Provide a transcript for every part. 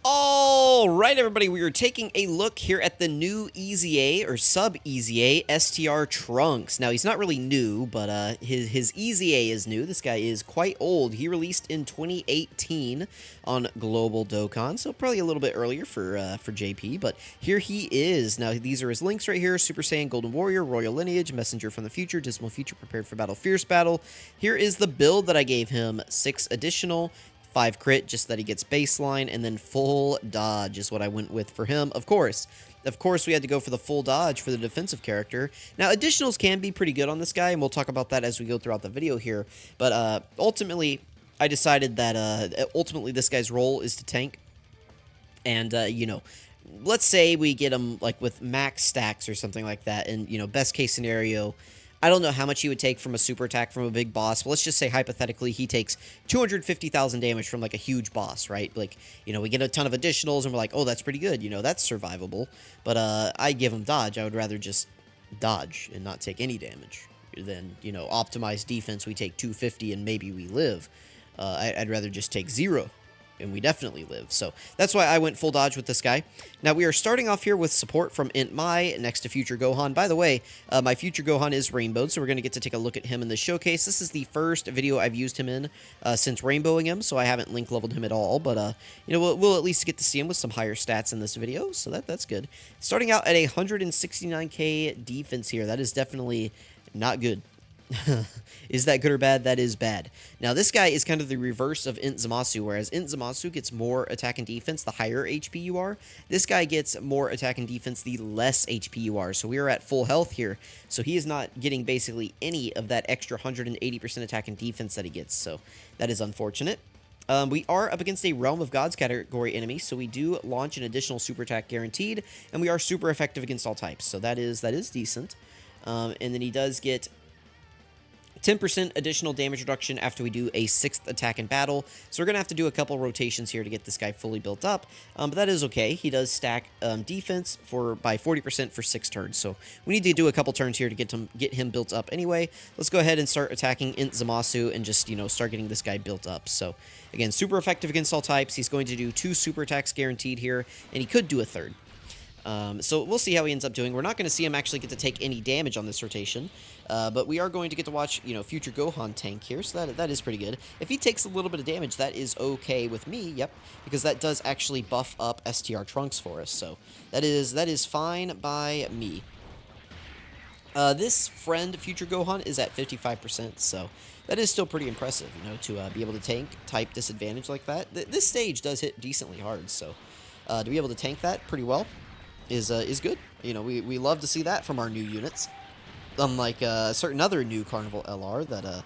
All right, everybody, we are taking a look here at the new EZA or sub-EZA STR Trunks. Now, he's not really new, but his EZA is new. This guy is quite old. He released in 2018 on Global Dokkan, so probably a little bit earlier for JP, but here he is. Now, these are his links right here: Super Saiyan, Golden Warrior, Royal Lineage, Messenger from the Future, Dismal Future, Prepared for Battle, Fierce Battle. Here is the build that I gave him: 6 additional, 5 crit, just that he gets baseline, and then full dodge is what I went with for him. Of course, we had to go for the full dodge for the defensive character. Now, additionals can be pretty good on this guy, and we'll talk about that as we go throughout the video here. But ultimately, I decided that ultimately this guy's role is to tank. And, you know, let's say we get him, like, with max stacks or something like that, and, you know, best case scenario, I don't know how much he would take from a super attack from a big boss, but let's just say hypothetically he takes 250,000 damage from like a huge boss, right? Like, you know, we get a ton of additionals and we're like, oh, that's pretty good, you know, that's survivable. But I give him dodge. I would rather just dodge and not take any damage than, you know, optimize defense. We take 250 and maybe we live. I'd rather just take 0. And we definitely live. So that's why I went full dodge with this guy. Now we are starting off here with support from Int Mai next to Future Gohan. By the way, my Future Gohan is rainbowed, so we're going to get to take a look at him in the showcase. This is the first video I've used him in since rainbowing him, so I haven't link leveled him at all. But you know, we'll at least get to see him with some higher stats in this video, so that's good. Starting out at a 169k defense here, that is definitely not good. Is that good or bad? That is bad. Now, this guy is kind of the reverse of Int Zamasu, whereas Int Zamasu gets more attack and defense the higher HP you are. This guy gets more attack and defense the less HP you are, so we are at full health here. So he is not getting basically any of that extra 180% attack and defense that he gets, so that is unfortunate. We are up against a Realm of Gods category enemy, so we do launch an additional super attack guaranteed, and we are super effective against all types, so that is decent. And then he does get 10% additional damage reduction after we do a 6th attack in battle. So we're going to have to do a couple rotations here to get this guy fully built up. But that is okay. He does stack defense by 40% for 6 turns. So we need to do a couple turns here to get him built up anyway. Let's go ahead and start attacking Int Zamasu and just, you know, start getting this guy built up. So again, super effective against all types. He's going to do 2 super attacks guaranteed here, and he could do a 3rd. So we'll see how he ends up doing. We're not going to see him actually get to take any damage on this rotation, but we are going to get to watch, you know, Future Gohan tank here, so that is pretty good. If he takes a little bit of damage, that is okay with me, yep, because that does actually buff up STR Trunks for us, so that is fine by me. This friend, Future Gohan, is at 55%, so that is still pretty impressive, you know, to be able to tank type disadvantage like that. This stage does hit decently hard, so to be able to tank that pretty well is good. You know, we love to see that from our new units. Unlike certain other new Carnival LR that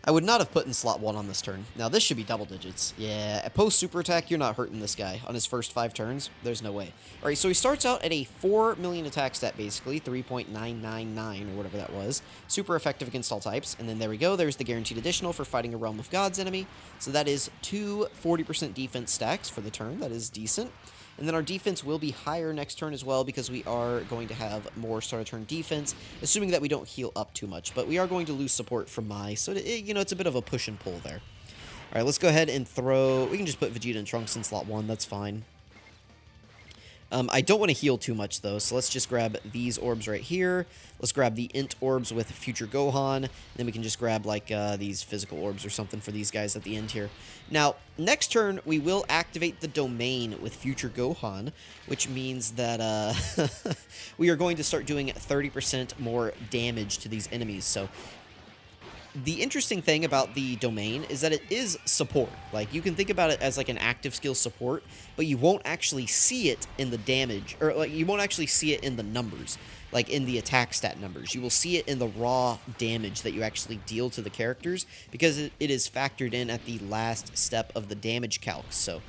I would not have put in slot 1 on this turn. Now, this should be double digits. Yeah, at post-super attack, you're not hurting this guy on his first 5 turns. There's no way. Alright, so he starts out at a 4 million attack stat, basically, 3.999 or whatever that was. Super effective against all types. And then there we go, there's the guaranteed additional for fighting a Realm of Gods enemy. So that is 2 40% defense stacks for the turn. That is decent. And then our defense will be higher next turn as well, because we are going to have more start of turn defense, assuming that we don't heal up too much. But we are going to lose support from Mai, so you know, it's a bit of a push and pull there. All right, let's go ahead and throw... We can just put Vegeta and Trunks in slot 1, that's fine. I don't want to heal too much, though, so let's just grab these orbs right here. Let's grab the Int orbs with Future Gohan, and then we can just grab, like, these physical orbs or something for these guys at the end here. Now, next turn, we will activate the domain with Future Gohan, which means that we are going to start doing 30% more damage to these enemies, so... The interesting thing about the domain is that it is support. Like, you can think about it as like an active skill support, but you won't actually see it in the damage, or like you won't actually see it in the numbers, like in the attack stat numbers. You will see it in the raw damage that you actually deal to the characters, because it is factored in at the last step of the damage calc. So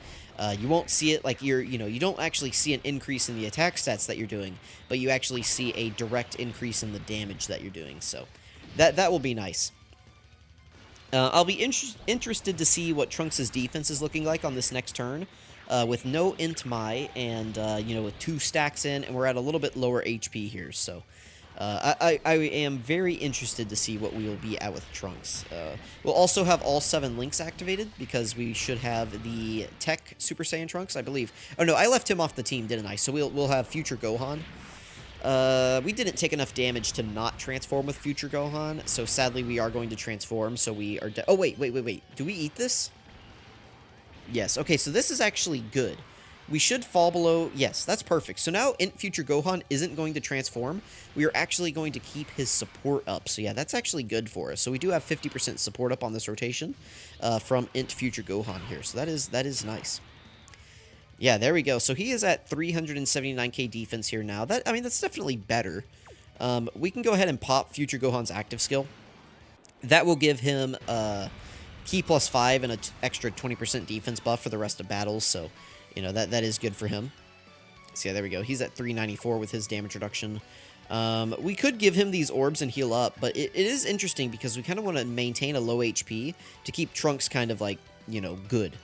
you won't see it like you don't actually see an increase in the attack stats that you're doing, but you actually see a direct increase in the damage that you're doing. So that will be nice. I'll be interested to see what Trunks' defense is looking like on this next turn, with no Int Mai and, you know, with 2 stacks in, and we're at a little bit lower HP here, so I am very interested to see what we will be at with Trunks. We'll also have all 7 links activated because we should have the Tech Super Saiyan Trunks, I believe. Oh no, I left him off the team, didn't I? So we'll have Future Gohan. We didn't take enough damage to not transform with Future Gohan, so sadly we are going to transform, so we are oh, wait. Do we eat this? Yes, okay, so this is actually good. We should fall below... Yes, that's perfect. So now Future Gohan isn't going to transform. We are actually going to keep his support up. So yeah, that's actually good for us. So we do have 50% support up on this rotation from Future Gohan here. So that is nice. Yeah, there we go. So he is at 379k defense here now. I mean, that's definitely better. We can go ahead and pop Future Gohan's active skill. That will give him Ki plus 5 and an extra 20% defense buff for the rest of battles. So... You know, that is good for him. So yeah, there we go. He's at 394 with his damage reduction. We could give him these orbs and heal up, but it is interesting because we kind of want to maintain a low HP to keep Trunks kind of like, you know, good.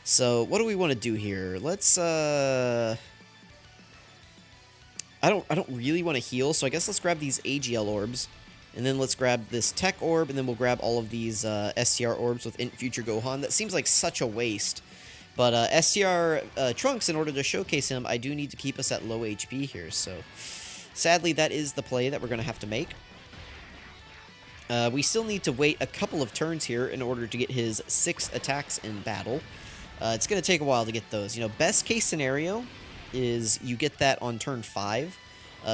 So what do we want to do here? Let's, I don't really want to heal, so I guess let's grab these AGL orbs. And then let's grab this Tech orb, and then we'll grab all of these STR orbs with Future Gohan. That seems like such a waste. But STR Trunks, in order to showcase him, I do need to keep us at low HP here. So, sadly, that is the play that we're going to have to make. We still need to wait a couple of turns here in order to get his 6 attacks in battle. It's going to take a while to get those. You know, best case scenario is you get that on turn 5.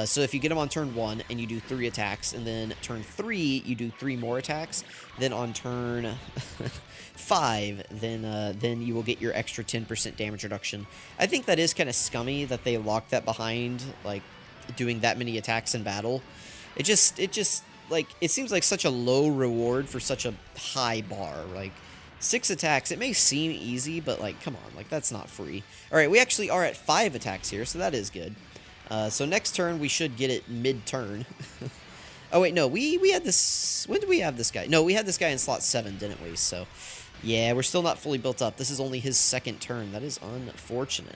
So if you get him on turn 1 and you do 3 attacks, and then turn 3 you do 3 more attacks, then on turn 5, then you will get your extra 10% damage reduction. I think that is kind of scummy that they locked that behind, like, doing that many attacks in battle. It just, like, it seems like such a low reward for such a high bar. Like, 6 attacks, it may seem easy, but, like, come on, like, that's not free. Alright, we actually are at 5 attacks here, so that is good. So next turn, we should get it mid-turn. Oh, wait, no, we had this... When did we have this guy? No, we had this guy in slot 7, didn't we? So, yeah, we're still not fully built up. This is only his 2nd turn. That is unfortunate.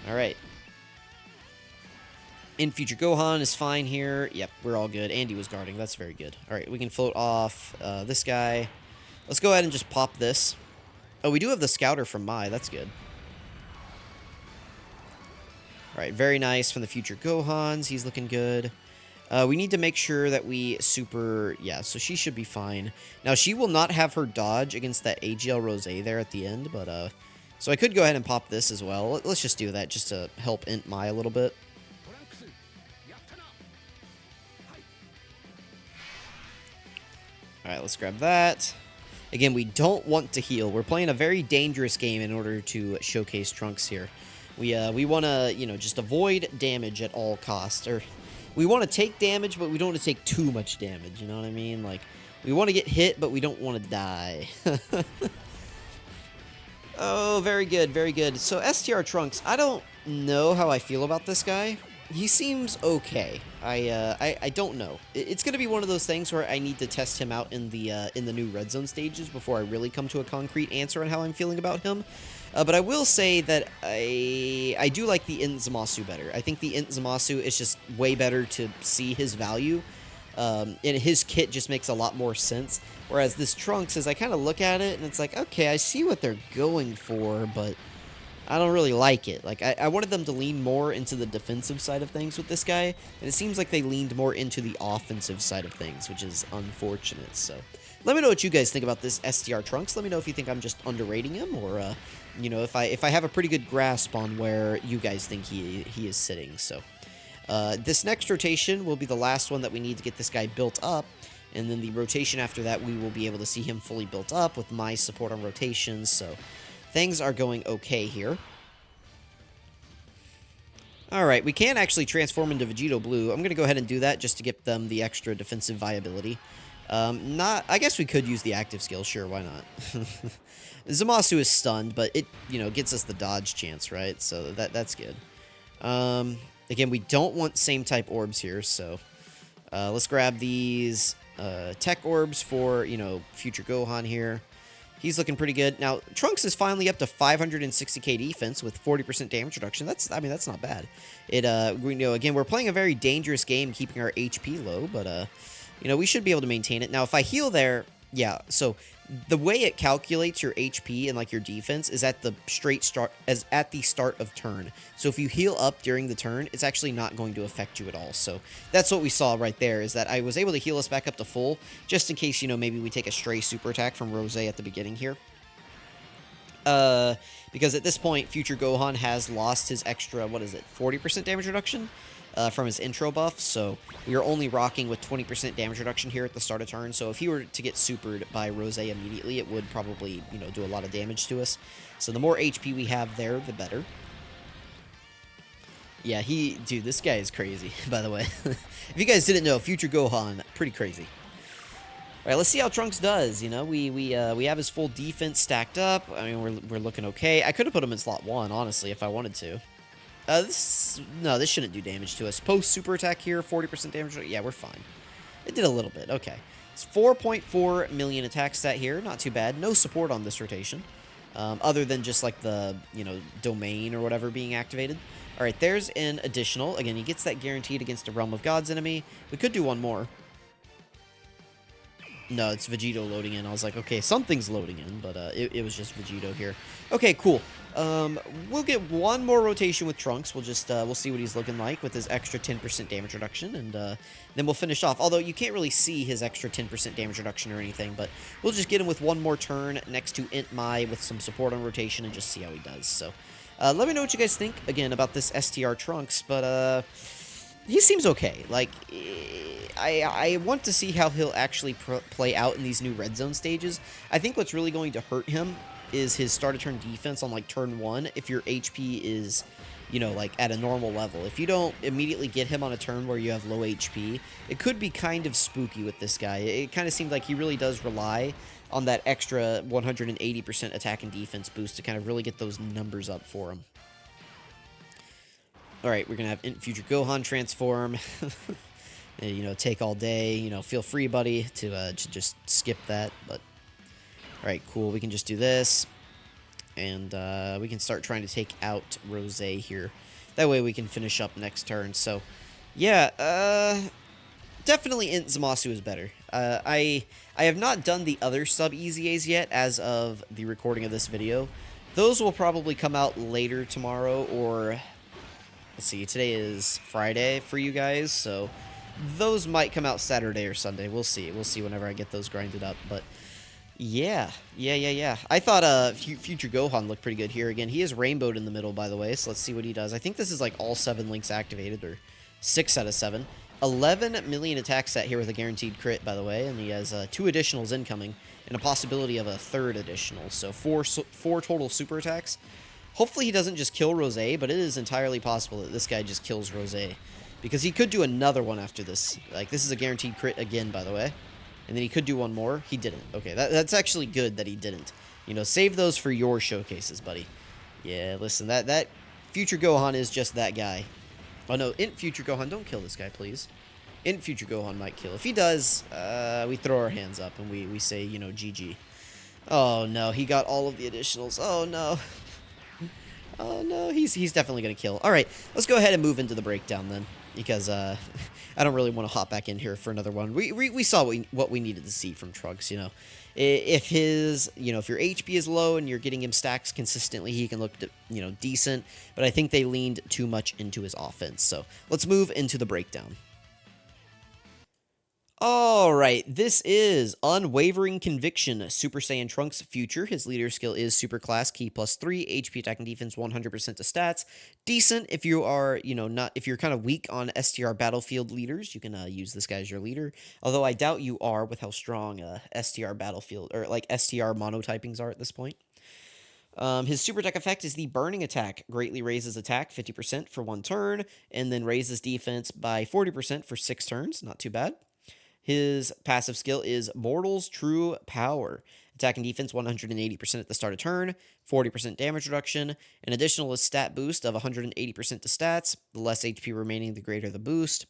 Alright. Future Gohan is fine here. Yep, we're all good. Andy was guarding. That's very good. Alright, we can float off this guy. Let's go ahead and just pop this. Oh, we do have the Scouter from Mai. That's good. Alright, very nice from the Future Gohans. He's looking good. We need to make sure that we super... Yeah, so she should be fine. Now, she will not have her dodge against that AGL Rose there at the end, but... So I could go ahead and pop this as well. Let's just do that just to help Int Mai a little bit. Alright, let's grab that. Again, we don't want to heal. We're playing a very dangerous game in order to showcase Trunks here. We want to, you know, just avoid damage at all costs. Or we want to take damage, but we don't want to take too much damage. You know what I mean? Like, we want to get hit, but we don't want to die. Oh, very good, very good. So, STR Trunks, I don't know how I feel about this guy. He seems okay. I don't know. It's going to be one of those things where I need to test him out in the new Red Zone stages before I really come to a concrete answer on how I'm feeling about him. But I will say that I do like the Int Zamasu better. I think the Int Zamasu is just way better to see his value. And his kit just makes a lot more sense. Whereas this Trunks, as I kind of look at it, and it's like, okay, I see what they're going for, but I don't really like it. Like, I wanted them to lean more into the defensive side of things with this guy, and it seems like they leaned more into the offensive side of things, which is unfortunate. So, let me know what you guys think about this STR Trunks. Let me know if you think I'm just underrating him, or, you know, if I have a pretty good grasp on where you guys think he is sitting. So, this next rotation will be the last one that we need to get this guy built up, and then the rotation after that, we will be able to see him fully built up with my support on rotations. So, things are going okay here. Alright, we can actually transform into Vegito Blue. I'm going to go ahead and do that just to give them the extra defensive viability. I guess we could use the active skill. Sure, why not? Zamasu is stunned, but it, you know, gets us the dodge chance, right? So that's good. Again, we don't want same type orbs here, so let's grab these Tech orbs for, you know, Future Gohan here. He's looking pretty good. Now, Trunks is finally up to 560k defense with 40% damage reduction. I mean, that's not bad. We know, again, we're playing a very dangerous game, keeping our HP low, but, we should be able to maintain it. Now, if I heal there, yeah, so the way it calculates your HP and, like, your defense is at the at the start of turn. So if you heal up during the turn, it's actually not going to affect you at all. So that's what we saw right there, is that I was able to heal us back up to full, just in case, maybe we take a stray super attack from Rose at the beginning here. Because at this point, Future Gohan has lost his extra, 40% damage reduction? From his intro buff, so we are only rocking with 20% damage reduction here at the start of turn, so if he were to get supered by Rose immediately, it would probably, do a lot of damage to us. So the more HP we have there, the better. Yeah, dude, this guy is crazy, by the way. If you guys didn't know, Future Gohan, pretty crazy. Alright, let's see how Trunks does, we have his full defense stacked up. I mean, we're looking okay. I could have put him in slot 1, honestly, if I wanted to. This shouldn't do damage to us. Post super attack here, 40% damage. Yeah, we're fine. It did a little bit. Okay. It's 4.4 million attack stat here. Not too bad. No support on this rotation. Other than just like the, domain or whatever being activated. Alright, there's an additional. Again, he gets that guaranteed against a Realm of Gods enemy. We could do one more. No, it's Vegito loading in. I was like, okay, something's loading in, but it was just Vegito here. Okay, cool. We'll get one more rotation with Trunks. We'll just we'll see what he's looking like with his extra 10% damage reduction, and then we'll finish off. Although you can't really see his extra 10% damage reduction or anything, but we'll just get him with one more turn next to Int Mai with some support on rotation and just see how he does. So let me know what you guys think again about this STR Trunks, but he seems okay. Like, I want to see how he'll actually play out in these new red zone stages. I think what's really going to hurt him is his start of turn defense on, like, turn 1 if your HP is, like, at a normal level. If you don't immediately get him on a turn where you have low HP, it could be kind of spooky with this guy. It kind of seems like he really does rely on that extra 180% attack and defense boost to kind of really get those numbers up for him. Alright, we're going to have Future Gohan transform. Take all day. Feel free, buddy, to just skip that. But alright, cool. We can just do this. And we can start trying to take out Rose here. That way we can finish up next turn. So, yeah, definitely Int Zamasu is better. I have not done the other sub-EZAs yet as of the recording of this video. Those will probably come out later tomorrow, or... Let's see, today is Friday for you guys, so those might come out Saturday or Sunday. We'll see. We'll see whenever I get those grinded up, but yeah. I thought Future Gohan looked pretty good here. Again, he is rainbowed in the middle, by the way, so let's see what he does. I think this is like all 7 links activated, or 6 out of 7. 11 million attack set here with a guaranteed crit, by the way, and he has 2 additionals incoming and a possibility of a 3rd additional, so 4 total super attacks. Hopefully he doesn't just kill Rose, but it is entirely possible that this guy just kills Rose. Because he could do another one after this. Like, this is a guaranteed crit again, by the way. And then he could do one more. He didn't. Okay, that's actually good that he didn't. Save those for your showcases, buddy. Yeah, listen, that Future Gohan is just that guy. Oh, no, Int Future Gohan, don't kill this guy, please. Int Future Gohan might kill. If he does, we throw our hands up and we say, GG. Oh, no, he got all of the additionals. Oh, no. Oh, no, he's definitely going to kill. All right, let's go ahead and move into the breakdown then, because I don't really want to hop back in here for another one. We saw what we needed to see from Trunks, If if your HP is low and you're getting him stacks consistently, he can look, decent, but I think they leaned too much into his offense. So let's move into the breakdown. Alright, this is Unwavering Conviction, Super Saiyan Trunks Future. His leader skill is Super Class, Key +3, HP attack and defense 100% to stats. Decent if you are, if you're kind of weak on STR Battlefield leaders, you can use this guy as your leader. Although I doubt you are with how strong STR Battlefield, or like STR monotypings are at this point. His super attack effect is the Burning Attack. Greatly raises attack 50% for 1 turn, and then raises defense by 40% for 6 turns. Not too bad. His passive skill is Mortal's True Power. Attack and defense 180% at the start of turn, 40% damage reduction. An additional is stat boost of 180% to stats. The less HP remaining, the greater the boost.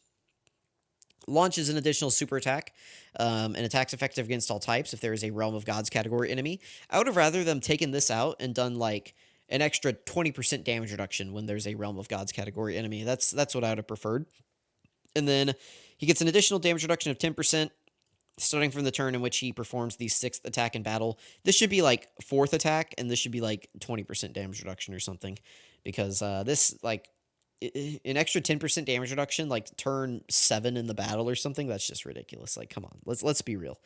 Launches an additional super attack, and attacks effective against all types if there is a Realm of Gods category enemy. I would have rather them taken this out and done like an extra 20% damage reduction when there's a Realm of Gods category enemy. That's what I would have preferred. And then he gets an additional damage reduction of 10%, starting from the turn in which he performs the 6th attack in battle. This should be like 4th attack, and this should be like 20% damage reduction or something, because this, like, an extra 10% damage reduction, like turn 7 in the battle or something, that's just ridiculous. Like, come on, let's be real.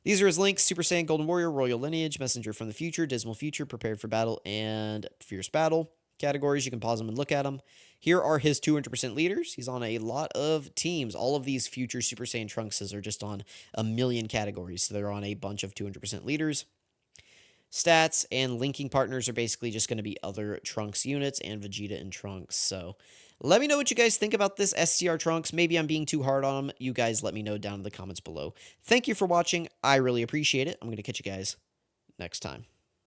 These are his links: Super Saiyan, Golden Warrior, Royal Lineage, Messenger from the Future, Dismal Future, Prepared for Battle, and Fierce Battle. Categories, you can pause them and look at them. Here are his 200% leaders. He's on a lot of teams. All of these future Super Saiyan Trunkses are just on a million categories, so they're on a bunch of 200% leaders. Stats and linking partners are basically just going to be other Trunks units and Vegeta and Trunks. So let me know what you guys think about this STR Trunks. Maybe I'm being too hard on him. You guys let me know down in the comments below. Thank you for watching. I really appreciate it. I'm going to catch you guys next time.